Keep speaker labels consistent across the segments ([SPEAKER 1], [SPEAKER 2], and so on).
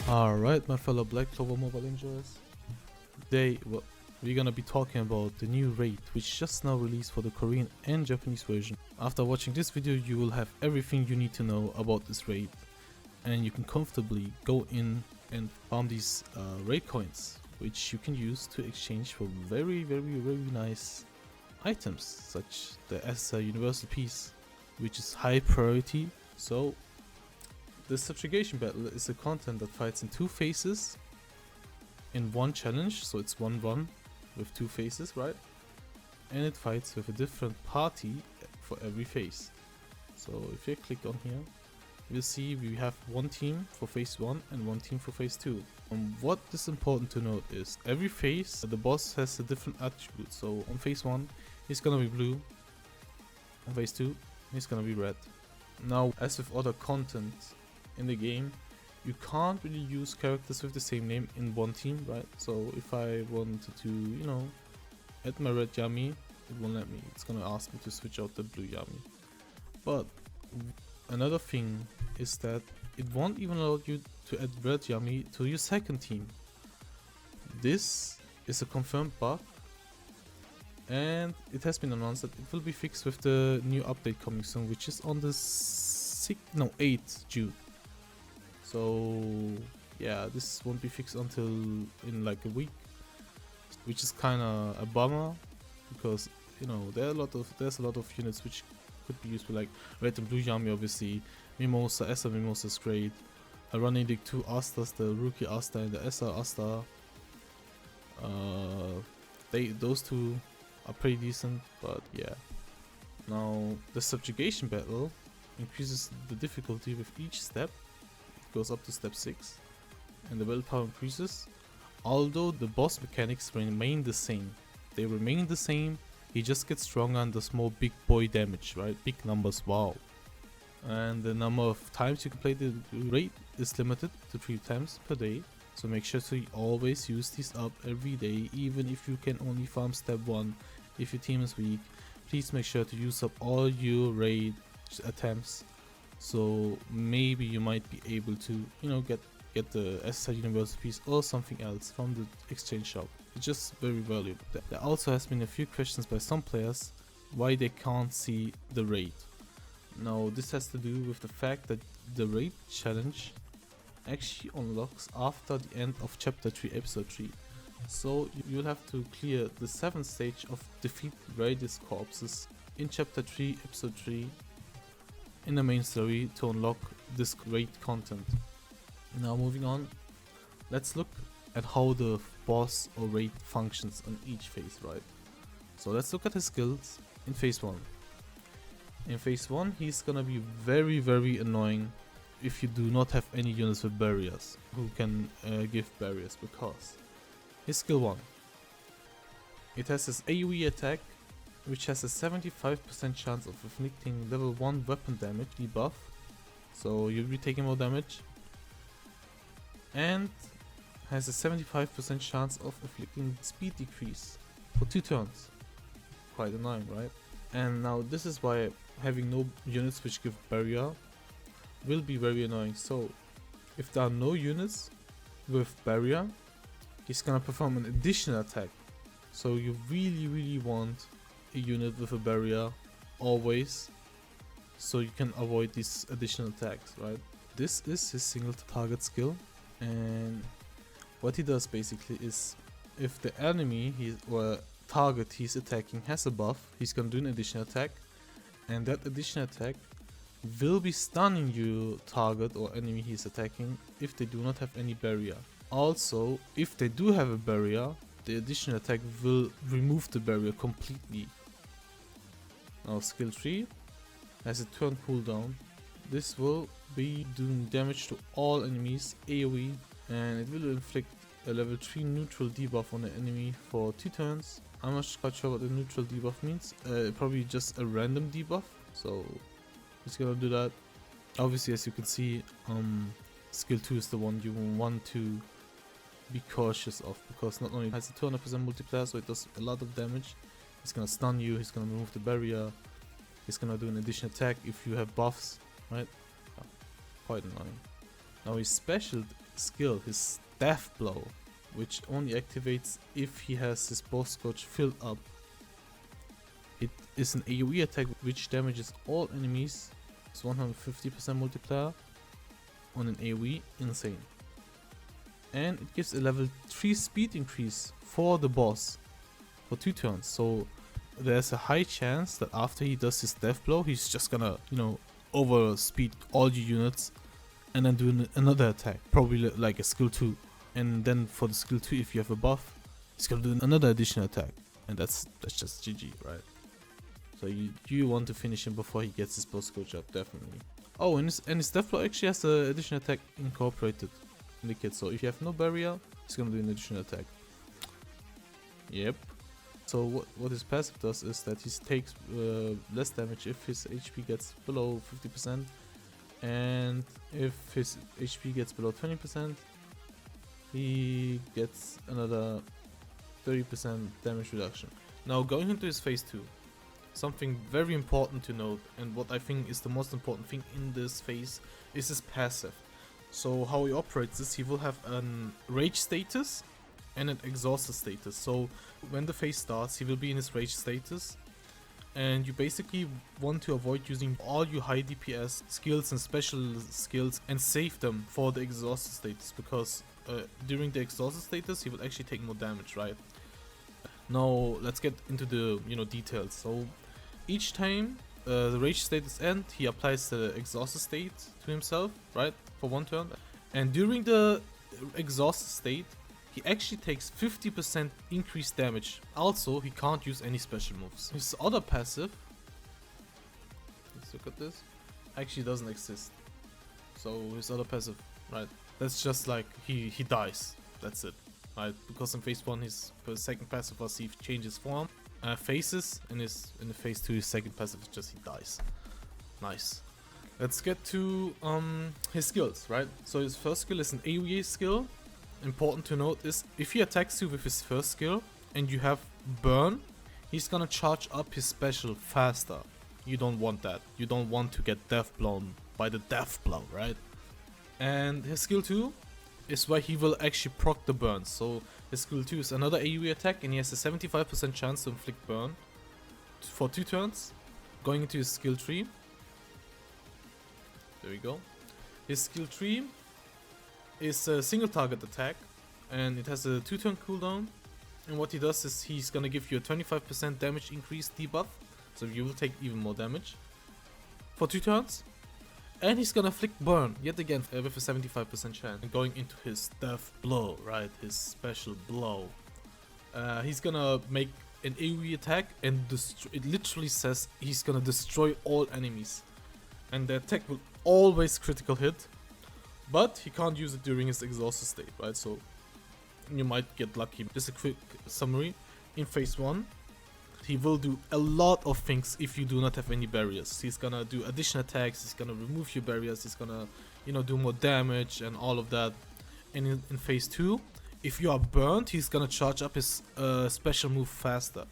[SPEAKER 1] Alright, my fellow Black Clover mobile enjoyers. Today, we're gonna be talking about the new raid, which just now released for the Korean and Japanese version. After watching this video, you will have everything you need to know about this raid, and you can comfortably go in and farm these raid coins, which you can use to exchange for very nice items, such the ESSA Universal Piece, which is high priority. So the subjugation battle is a content that fights in two phases in one challenge, so it's one run with two phases, right? And it fights with a different party for every phase. So if you click on here, you'll see we have one team for phase 1 and one team for phase 2. What is important to note is every phase the boss has a different attribute. So on phase 1 he's gonna be blue, on phase 2 he's gonna be red. Now, as with other content in the game, you can't really use characters with the same name in one team, right? So if I wanted to, you know, add my red Yami, it won't let me. It's gonna ask me to switch out the blue Yami. But another thing is that it won't even allow you to add red Yami to your second team. This is a confirmed bug, and it has been announced that it will be fixed with the new update coming soon, which is on the 8th June. So yeah, this won't be fixed until in like a week, which is kind of a bummer, because you know there's a lot of units which could be used for, like red and blue Yami, obviously Mimosa, ESSA Mimosa is great. Running the 2 Astas, the rookie Asta and the ESSA Asta, those two are pretty decent. But yeah, now the subjugation battle increases the difficulty with each step. It goes up to step 6, and the battle power increases, although the boss mechanics remain the same. They remain the same, he just gets stronger and does more big boy damage, right? Big numbers, wow. And the number of times you can play the raid is limited to 3 times per day, so make sure to always use these up every day, even if you can only farm step 1. If your team is weak, please make sure to use up all your raid attempts, so maybe you might be able to, you know, get the ESSA Universal Piece or something else from the exchange shop. It's just very valuable. There also has been a few questions by some players why they can't see the raid. Now this has to do with the fact that the raid challenge actually unlocks after the end of chapter 3 episode 3. So you'll have to clear the 7th stage of defeat Radius corpses in chapter 3 episode 3 in the main story to unlock this raid content. Now moving on, let's look at how the boss or raid functions on each phase, right? So let's look at his skills in phase 1. In phase 1 he's gonna be very annoying if you do not have any units with barriers who can give barriers, because his skill 1, it has his AoE attack, which has a 75% chance of inflicting level 1 weapon damage debuff, so you'll be taking more damage, and has a 75% chance of inflicting speed decrease for 2 turns. Quite annoying, right? And now this is why having no units which give barrier will be very annoying. So if there are no units with barrier, he's gonna perform an additional attack. So you really want a unit with a barrier always, so you can avoid these additional attacks, right? This is his single target skill, and what he does basically is if the enemy or target he's attacking has a buff, he's gonna do an additional attack, and that additional attack will be stunning your target or enemy he's attacking if they do not have any barrier. Also, if they do have a barrier, the additional attack will remove the barrier completely. Now skill 3 has a turn cooldown. This will be doing damage to all enemies AoE, and it will inflict a level 3 neutral debuff on the enemy for 2 turns. I'm not quite sure what the neutral debuff means. Probably just a random debuff, so it's gonna do that. Obviously, as you can see, skill 2 is the one you want to be cautious of, because not only has a 200% multiplier, so it does a lot of damage, he's gonna stun you, he's gonna remove the barrier, he's gonna do an additional attack if you have buffs, right? Quite annoying. Now his special skill, his death blow, which only activates if he has his boss scotch filled up. It is an AoE attack which damages all enemies. It's 150% multiplier on an AoE, insane. And it gives a level 3 speed increase for the boss for 2 turns. So there's a high chance that after he does his death blow, he's just gonna, over speed all your units and then do another attack, probably like a skill 2. And then for the skill 2, if you have a buff, he's gonna do another additional attack, and that's just GG, right? So you want to finish him before he gets his boss coach up, definitely. Oh, and his death blow actually has the additional attack incorporated in the kit. So if you have no barrier, he's gonna do an additional attack. Yep. So what his passive does is that he takes less damage if his HP gets below 50%, and if his HP gets below 20%, he gets another 30% damage reduction. Now going into his phase 2, something very important to note, and what I think is the most important thing in this phase, is his passive. So how he operates is he will have an rage status and an exhausted status. So when the phase starts, he will be in his rage status, and you basically want to avoid using all your high DPS skills and special skills and save them for the exhausted status, because during the exhausted status he will actually take more damage, right? Now let's get into the details. So each time the rage status ends, he applies the exhausted state to himself, right, for 1 turn, and during the exhausted state he actually takes 50% increased damage. Also, he can't use any special moves. His other passive, let's look at this, actually doesn't exist. So his other passive, right, that's just like he dies, that's it, right? Because in phase 1 his second passive was he changes form, phases, and in the phase 2 his second passive is just he dies. Nice. Let's get to his skills, right? So his first skill is an AoE skill. Important to note is if he attacks you with his first skill and you have burn, he's gonna charge up his special faster. You don't want that. You don't want to get death blown by the death blow, right? And his skill 2 is where he will actually proc the burn. So his skill 2 is another AoE attack, and he has a 75% chance to inflict burn for 2 turns. Going into his skill 3. There we go. His skill 3 is a single target attack, and it has a 2-turn cooldown, and what he does is he's gonna give you a 25% damage increase debuff, so you will take even more damage for 2 turns, and he's gonna flick burn yet again with a 75% chance. And going into his death blow, right, his special blow, he's gonna make an AoE attack, and it literally says he's gonna destroy all enemies, and the attack will always critical hit. But he can't use it during his exhausted state, right? So you might get lucky. Just a quick summary. In phase 1, he will do a lot of things if you do not have any barriers. He's gonna do additional attacks, he's gonna remove your barriers, he's gonna, do more damage and all of that. And in phase 2, if you are burnt, he's gonna charge up his special move faster.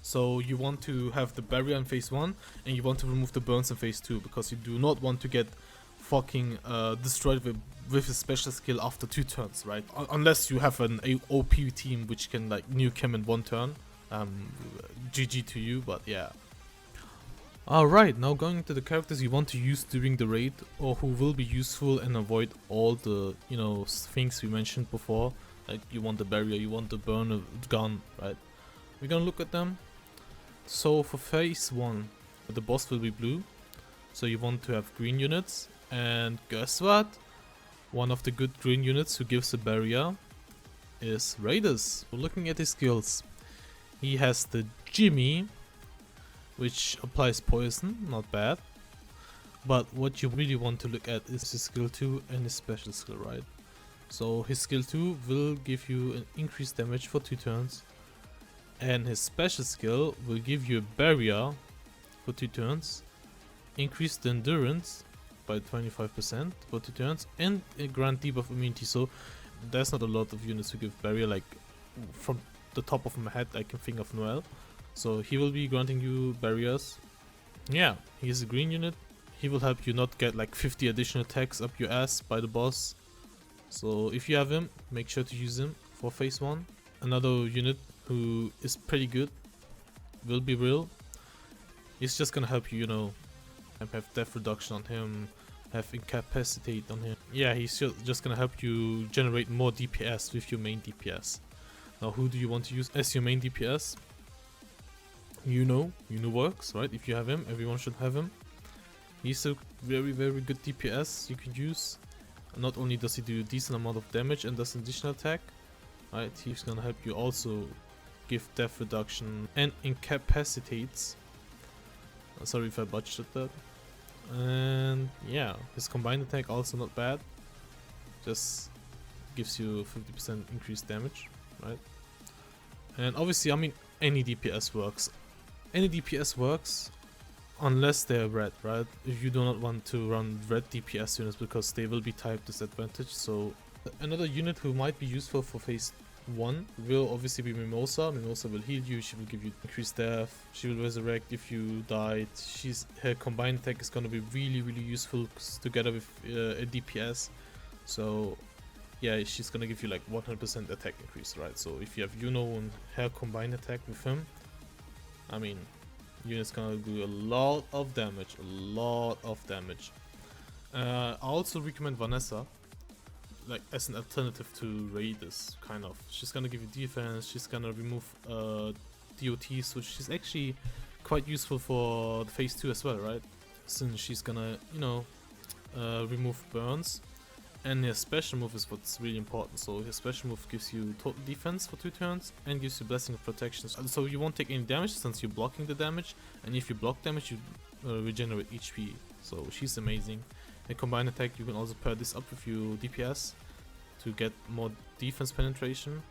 [SPEAKER 1] So you want to have the barrier in phase 1, and you want to remove the burns in phase 2, because you do not want to get fucking destroyed with his special skill after 2 turns, right? Unless you have an OP team which can like nuke him in 1 turn. GG to you, but yeah. Alright, now going into the characters you want to use during the raid, or who will be useful and avoid all the, things we mentioned before. Like you want the barrier, you want the burner gun, right? We're gonna look at them. So for phase 1, the boss will be blue. So you want to have green units. And guess what? One of the good green units who gives a barrier is Raiders. Looking at his skills, he has the Jimmy, which applies poison, not bad. But what you really want to look at is his skill 2 and his special skill, right? So his skill 2 will give you an increased damage for 2 turns, and his special skill will give you a barrier for 2 turns, increased endurance by 25% for 2 turns, and a grant debuff immunity. So there's not a lot of units who give barrier, like from the top of my head I can think of Noel. So he will be granting you barriers. Yeah, he is a green unit. He will help you not get like 50 additional attacks up your ass by the boss. So if you have him, make sure to use him for phase 1. Another unit who is pretty good will be Real. He's just gonna help you, you know, have death reduction on him, have incapacitate on him. Yeah, he's just gonna help you generate more DPS with your main DPS. Now, who do you want to use as your main DPS? Yuno works, right? If you have him, everyone should have him. He's a very good DPS you can use. Not only does he do a decent amount of damage and does an additional attack, right? He's gonna help you also give death reduction and incapacitates. Sorry if I butchered that. And yeah, his combined attack also not bad. Just gives you 50% increased damage, right? And obviously, I mean, any DPS works. Any DPS works unless they're red, right? If you do not want to run red DPS units because they will be type disadvantaged. So another unit who might be useful for phase 1 will obviously be Mimosa. Mimosa will heal you, she will give you increased death, she will resurrect if you died. Her combined attack is gonna be really useful together with a DPS. So yeah, she's gonna give you like 100% attack increase, right? So if you have Yuno and her combined attack with him, I mean, unit's gonna do a lot of damage, I also recommend Vanessa, like as an alternative to Raiders, kind of. She's gonna give you defense, she's gonna remove DOT, so she's actually quite useful for the phase 2 as well, right? Since she's gonna, you know, remove burns. And his special move is what's really important. So his special move gives you total defense for 2 turns and gives you blessing of protection. So you won't take any damage since you're blocking the damage. And if you block damage, you regenerate HP. So she's amazing. And combined attack, you can also pair this up with your DPS to get more defense penetration.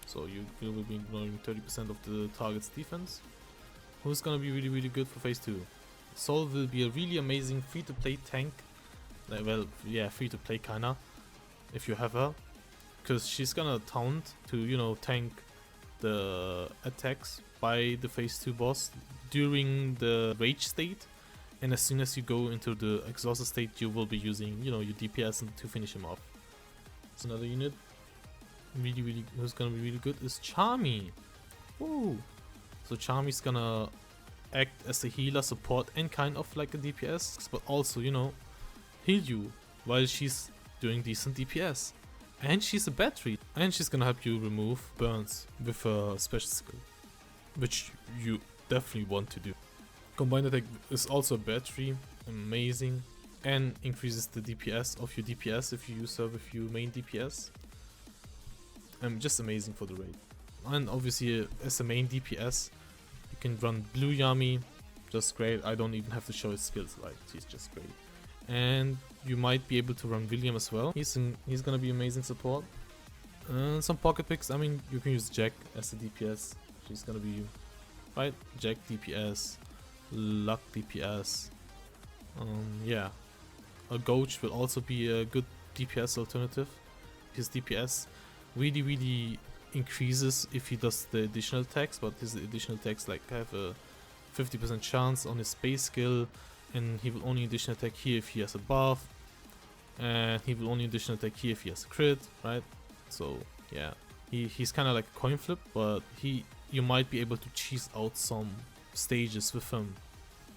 [SPEAKER 1] So you will be ignoring 30% of the target's defense. Who's gonna be really good for phase 2? Sol will be a really amazing free-to-play tank. Well, yeah, free to play kinda, if you have her, because she's gonna taunt to, you know, tank the attacks by the phase 2 boss during the rage state, and as soon as you go into the exhausted state, you will be using, you know, your DPS to finish him off. It's another unit who's gonna be really good is Charmy. Woo! So Charmy's gonna act as a healer, support, and kind of like a DPS, but also, you know, heal you while she's doing decent DPS. And she's a battery, and she's gonna help you remove burns with a special skill, which you definitely want to do. Combined attack is also a battery, amazing, and increases the DPS of your DPS if you use her with your main DPS. Just amazing for the raid. And obviously as a main DPS, you can run Blue Yami, just great. I don't even have to show his skills, like he's just great. And you might be able to run William as well. He's gonna be amazing support. Some pocket picks. I mean, you can use Jack as a DPS. She's gonna be right. Jack DPS, Luck DPS. Yeah, a Goach will also be a good DPS alternative. His DPS really increases if he does the additional attacks, but his additional attacks like have a 50% chance on his base skill. And he will only additional attack here if he has a buff, and he will only additional attack here if he has a crit, right? So yeah, he's kind of like a coin flip, but you might be able to cheese out some stages with him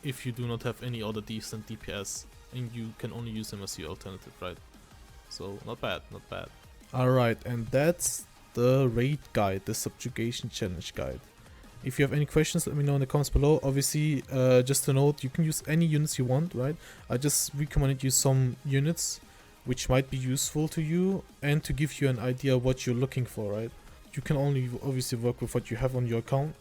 [SPEAKER 1] if you do not have any other decent DPS, and you can only use him as your alternative, right? So not bad. Alright, and that's the raid guide, the subjugation challenge guide. If you have any questions, let me know in the comments below. Obviously, just a note, you can use any units you want, right? I just recommended you some units which might be useful to you and to give you an idea what you're looking for, right? You can only obviously work with what you have on your account,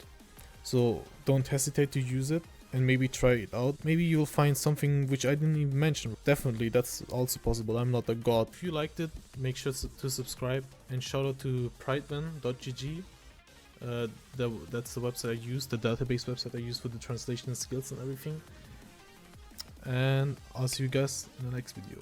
[SPEAKER 1] so don't hesitate to use it and maybe try it out. Maybe you'll find something which I didn't even mention. Definitely, that's also possible. I'm not a god. If you liked it, make sure to subscribe, and shout out to prideman.gg. That's the website I use, the database website I use for the translation skills and everything. And I'll see you guys in the next video.